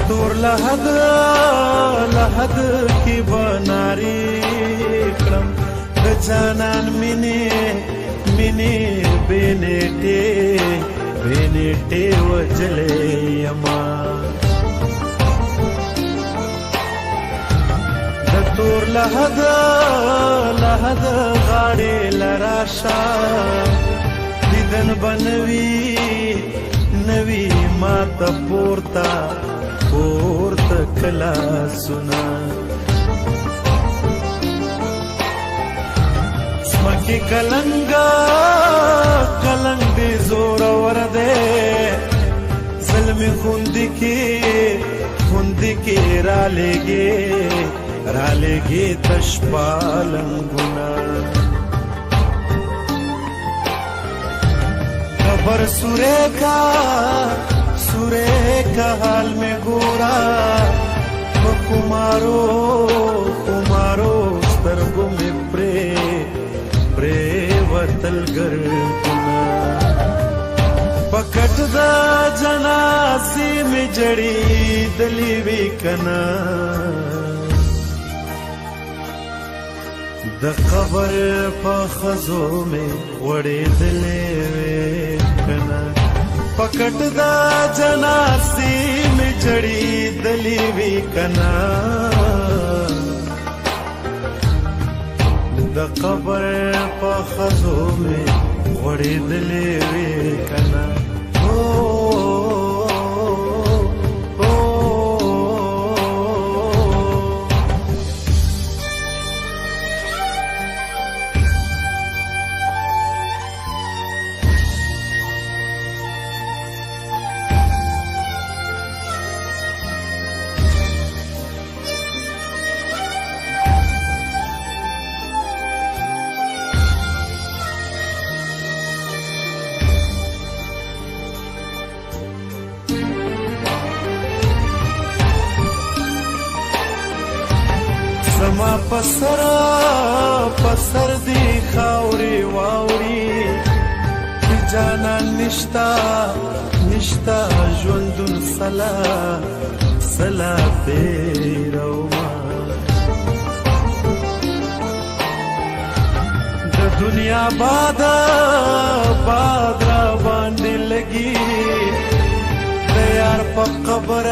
تور لحد لحد کی بناری کړم د جانان مینې مینې بینېټې وجلې یما د تور لحد لحد غاړې لراشا دیدن بنوي نوی ما ته پورته کلا سنا سمکی کلنگا کلنگ دی زور ورده ظلمی خوندی کی را لگے تشپالنگونا خبر سورے کا حال میں گورا کمارو سترگو میں پرے وطل گردنا پکٹ دا جناسی میں جڑی دلی وی کنا د قبر پا خزو میں وڑی دلی وی کنا پکٹ دا جناسی میں جڑی دلی وی کنا دا قبر پا خزو میں وڑی دلی وی کنا زما پسر دی خاوری واوری جانان نشتا ژوندون سلا تیروما د دنیا باد را باندې لګي د یار په قبر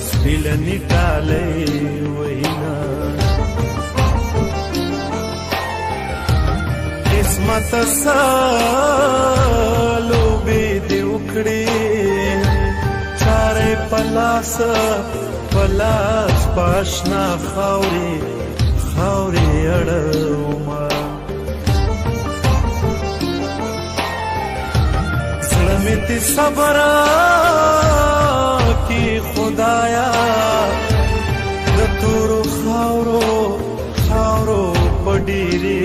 سپیلنی ډالۍ وینا قسمت لوبې دې وکړې چارې پلاس پاشنا خاورې اړوما زړه مې تی صبر کی خدایا د تورو خاورو پډيري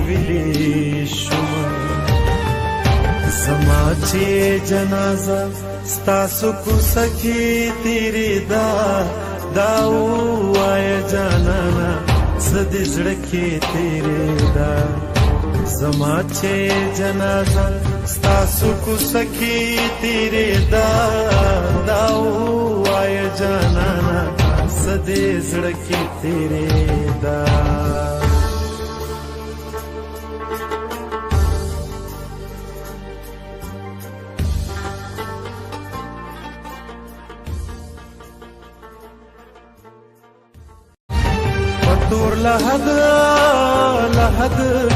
ویلې شوم زما چې جنازه ستاسو کو سکی تیری دا وای جانانا سدې زړه کې تیری دا زما چې جنازه ستاسو کو سکی تیری دا وای جانانا سدې زړه کې تیری دا تور لحد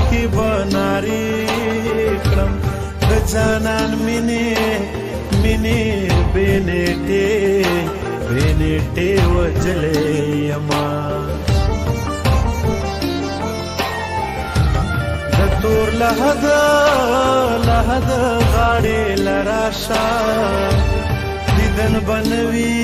کی بناری کړم د جانان مینې بینېټې وجلې یما د تور لحد غاړې لراشا دیدن بنوي